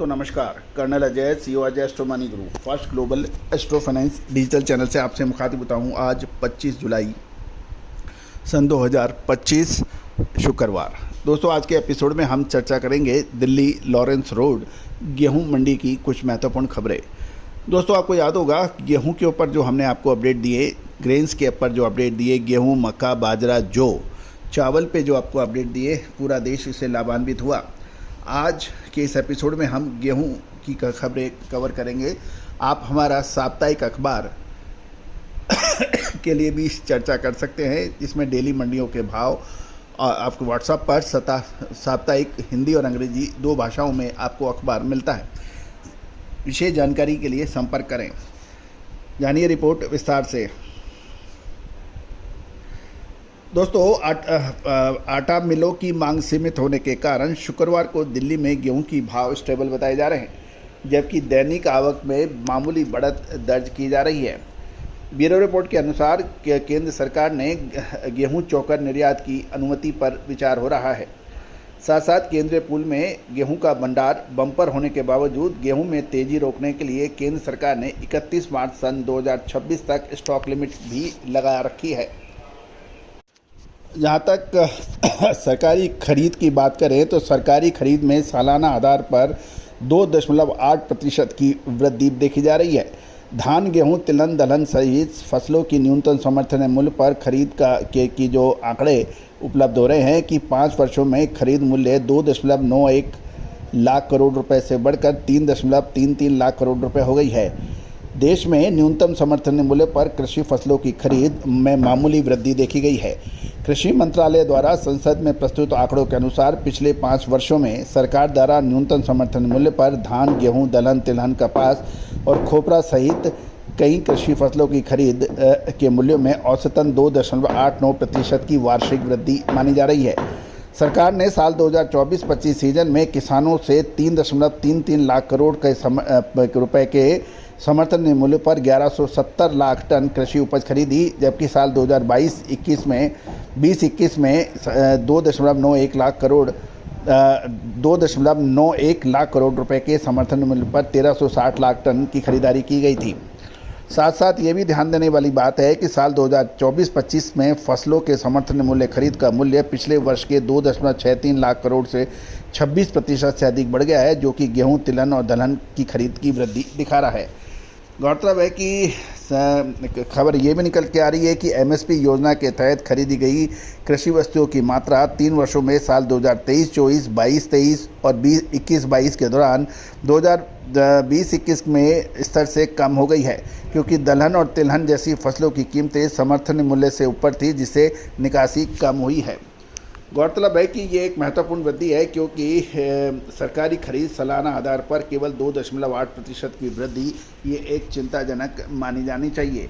दोस्तों नमस्कार। Colonel Ajay, CEO Ajay astro money group, first global astro finance digital channel से आपसे मुखातिब होता हूँ। आज 25 जुलाई सन 2025 शुक्रवार। दोस्तों आज के एपिसोड में हम चर्चा करेंगे दिल्ली लॉरेंस रोड गेहूं मंडी की कुछ महत्वपूर्ण खबरें। दोस्तों आपको याद होगा गेहूं के ऊपर जो हमने आपको अपडेट दिए, ग्रेन्स के ऊपर जो अपडेट दिए, गेहूं, मक्का, बाजरा, जौ, चावल पे जो आपको अपडेट दिए, पूरा देश इससे लाभान्वित हुआ। आज के इस एपिसोड में हम गेहूं की खबरें कवर करेंगे। आप हमारा साप्ताहिक अखबार के लिए भी चर्चा कर सकते हैं, जिसमें डेली मंडियों के भाव आपको व्हाट्सएप पर साप्ताहिक हिंदी और अंग्रेजी दो भाषाओं में आपको अखबार मिलता है। विशेष जानकारी के लिए संपर्क करें। जानिए रिपोर्ट विस्तार से। दोस्तों आटा मिलों की मांग सीमित होने के कारण शुक्रवार को दिल्ली में गेहूं की भाव स्टेबल बताए जा रहे हैं, जबकि दैनिक आवक में मामूली बढ़त दर्ज की जा रही है। ब्यूरो रिपोर्ट के अनुसार केंद्र सरकार ने गेहूं चोकर निर्यात की अनुमति पर विचार हो रहा है। साथ साथ केंद्रीय पूल में गेहूं का भंडार बम्पर होने के बावजूद गेहूं में तेजी रोकने के लिए केंद्र सरकार ने 31 मार्च सन 2026 तक स्टॉक लिमिट भी लगा रखी है। जहाँ तक सरकारी खरीद की बात करें तो सरकारी खरीद में सालाना आधार पर 2.8% की वृद्धि देखी जा रही है। धान, गेहूं, तिलहन, दलहन सहित फसलों की न्यूनतम समर्थन मूल्य पर खरीद की जो आंकड़े उपलब्ध हो रहे हैं कि 5 वर्षों में खरीद मूल्य 2.91 लाख करोड़ रुपए से बढ़कर 3.33 लाख करोड़ रुपए हो गई है। देश में न्यूनतम समर्थन मूल्य पर कृषि फसलों की खरीद में मामूली वृद्धि देखी गई है। कृषि मंत्रालय द्वारा संसद में प्रस्तुत आंकड़ों के अनुसार पिछले 5 वर्षों में सरकार द्वारा न्यूनतम समर्थन मूल्य पर धान, गेहूं, दलहन, तिलहन, कपास और खोपरा सहित कई कृषि फसलों की खरीद के मूल्यों में औसतन 2.89% की वार्षिक वृद्धि मानी जा रही है। सरकार ने साल 2024-25 सीजन में किसानों से 3.33 लाख करोड़ रुपए के समर्थन मूल्य पर 1170 लाख टन कृषि उपज खरीदी, जबकि साल 2022-21 में 2.91 लाख करोड़ रुपए के समर्थन मूल्य पर 1360 लाख टन की खरीदारी की गई थी। साथ साथ ये भी ध्यान देने वाली बात है कि साल 2024-25 में फसलों के समर्थन मूल्य खरीद का मूल्य पिछले वर्ष के 2.63 लाख करोड़ से 26% से अधिक बढ़ गया है, जो कि गेहूं, तिलहन और दलहन की खरीद की वृद्धि दिखा रहा है। गौरतलब है कि खबर ये भी निकल के आ रही है कि एमएसपी योजना के तहत खरीदी गई कृषि वस्तुओं की मात्रा 3 वर्षों में साल 2023-24, 22-23 और 21-22 के दौरान 2020-21 में स्तर से कम हो गई है, क्योंकि दलहन और तिलहन जैसी फसलों की कीमतें समर्थन मूल्य से ऊपर थी, जिससे निकासी कम हुई है। गौरतलब है कि ये एक महत्वपूर्ण वृद्धि है, क्योंकि सरकारी खरीद सालाना आधार पर केवल 2.8% की वृद्धि ये एक चिंताजनक मानी जानी चाहिए।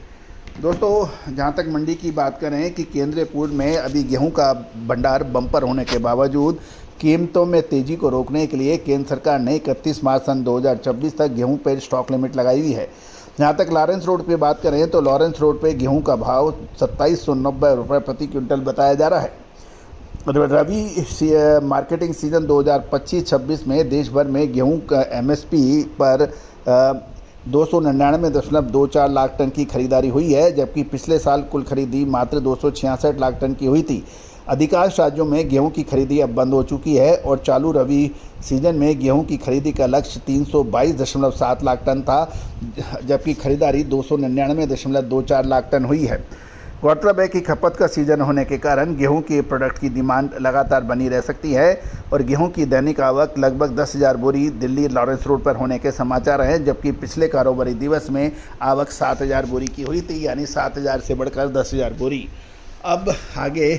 दोस्तों जहाँ तक मंडी की बात करें कि केंद्रीय पूल में अभी गेहूं का भंडार बम्पर होने के बावजूद कीमतों में तेजी को रोकने के लिए केंद्र सरकार ने 31 मार्च सन 2026 तक गेहूँ पर स्टॉक लिमिट लगाई हुई है। जहाँ तक लॉरेंस रोड पे बात करें तो लॉरेंस रोड पे गेहूं का भाव 2790 रुपये प्रति क्विंटल बताया जा रहा है। रबी मार्केटिंग सीजन 2025-26 में देश भर में गेहूं का एमएसपी पर 299.24 लाख टन की खरीदारी हुई है, जबकि पिछले साल कुल खरीदी मात्र 266 लाख टन की हुई थी। अधिकांश राज्यों में गेहूं की खरीदी अब बंद हो चुकी है और चालू रबी सीजन में गेहूं की खरीदी का लक्ष्य 322.7 लाख टन था, जबकि खरीदारी 299.24 लाख टन हुई है। गौरतलब है कि खपत का सीजन होने के कारण गेहूं के प्रोडक्ट की डिमांड लगातार बनी रह सकती है और गेहूं की दैनिक आवक लगभग 10,000 बोरी दिल्ली लॉरेंस रोड पर होने के समाचार हैं, जबकि पिछले कारोबारी दिवस में आवक 7,000 बोरी की हुई थी, यानी 7,000 से बढ़कर 10,000 बोरी। अब आगे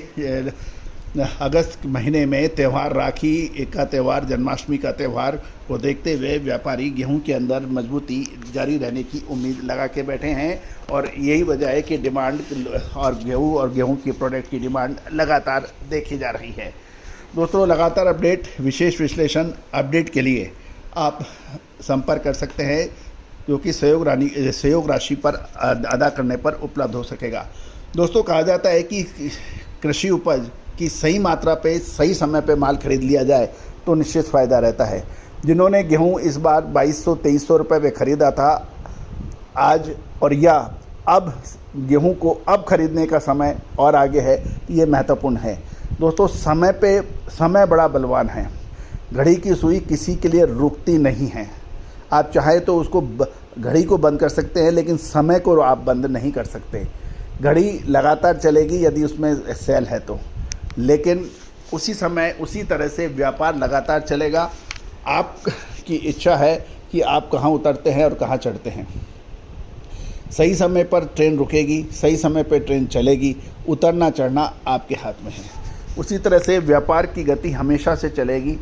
अगस्त महीने में त्यौहार, राखी का त्यौहार, जन्माष्टमी का त्यौहार को देखते हुए व्यापारी गेहूं के अंदर मजबूती जारी रहने की उम्मीद लगा के बैठे हैं और यही वजह है कि डिमांड और गेहूं की प्रोडक्ट की डिमांड लगातार देखी जा रही है। दोस्तों लगातार अपडेट, विशेष विश्लेषण अपडेट के लिए आप संपर्क कर सकते हैं, जो कि सहयोग राशि पर अदा करने पर उपलब्ध हो सकेगा। दोस्तों कहा जाता है कि कृषि उपज की सही मात्रा पे सही समय पे माल खरीद लिया जाए तो निश्चित फ़ायदा रहता है। जिन्होंने गेहूं इस बार 2200-2300 रुपये में ख़रीदा था आज, और या अब गेहूं को अब खरीदने का समय और आगे है, ये महत्वपूर्ण है। दोस्तों, समय बड़ा बलवान है। घड़ी की सुई किसी के लिए रुकती नहीं है। आप चाहे तो उसको घड़ी को बंद कर सकते हैं, लेकिन समय को आप बंद नहीं कर सकते। घड़ी लगातार चलेगी यदि उसमें सेल है तो, लेकिन उसी समय उसी तरह से व्यापार लगातार चलेगा। आपकी इच्छा है कि आप कहाँ उतरते हैं और कहाँ चढ़ते हैं। सही समय पर ट्रेन रुकेगी, सही समय पर ट्रेन चलेगी, उतरना चढ़ना आपके हाथ में है। उसी तरह से व्यापार की गति हमेशा से चलेगी।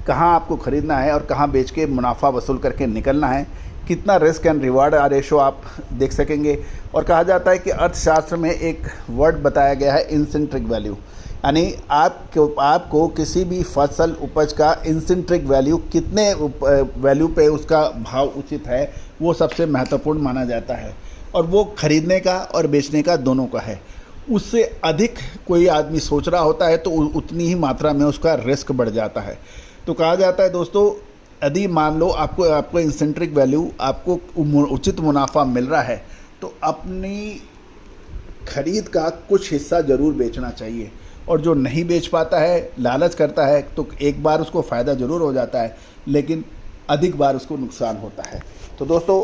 कहाँ आपको ख़रीदना है और कहाँ बेच के मुनाफा वसूल करके निकलना है, कितना रिस्क एंड रिवार्ड रेशो आप देख सकेंगे। और कहा जाता है कि अर्थशास्त्र में एक वर्ड बताया गया है, इंसेंट्रिक वैल्यू, यानी आपको किसी भी फसल उपज का इंसेंट्रिक वैल्यू, कितने वैल्यू पे उसका भाव उचित है, वो सबसे महत्वपूर्ण माना जाता है। और वो खरीदने का और बेचने का दोनों का है। उससे अधिक कोई आदमी सोच रहा होता है तो उतनी ही मात्रा में उसका रिस्क बढ़ जाता है। तो कहा जाता है दोस्तों, यदि मान लो आपको इंसेंट्रिक वैल्यू, आपको उचित मुनाफा मिल रहा है, तो अपनी खरीद का कुछ हिस्सा ज़रूर बेचना चाहिए। और जो नहीं बेच पाता है, लालच करता है, तो एक बार उसको फ़ायदा ज़रूर हो जाता है, लेकिन अधिक बार उसको नुकसान होता है। तो दोस्तों,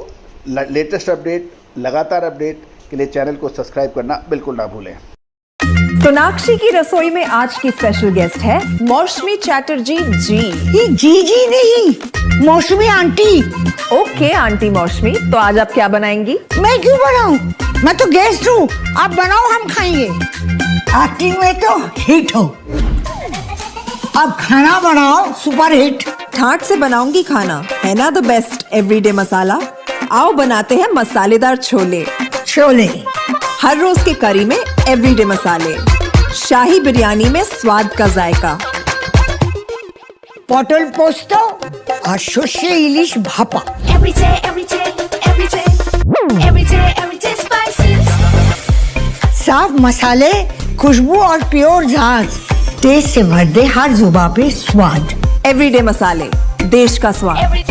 लेटेस्ट अपडेट, लगातार अपडेट के लिए चैनल को सब्सक्राइब करना बिल्कुल ना भूलें। सोनाक्षी की रसोई में आज की स्पेशल गेस्ट है मौसमी चैटर्जी जी। ये जी नहीं, मौसमी आंटी। ओके आंटी मौसमी, तो आज आप क्या बनाएंगी? मैं क्यों बनाऊं? मैं तो गेस्ट हूँ, आप बनाओ, हम खाएंगे। एक्टिंग में तो हिट हो, अब खाना बनाओ सुपर हिट। ठाट से बनाऊंगी खाना, है ना द बेस्ट एवरीडे मसाला। आओ बनाते हैं मसालेदार छोले। छोले हर रोज के करी में एवरीडे मसाले, शाही बिरयानी में स्वाद का जायका। पटल पोस्तो और सर्षे इलिश भापा। साफ मसाले, खुशबू और प्योर झांझ, टेस्ट से भर दे हर जुबान पे स्वाद। एवरीडे मसाले, देश का स्वाद।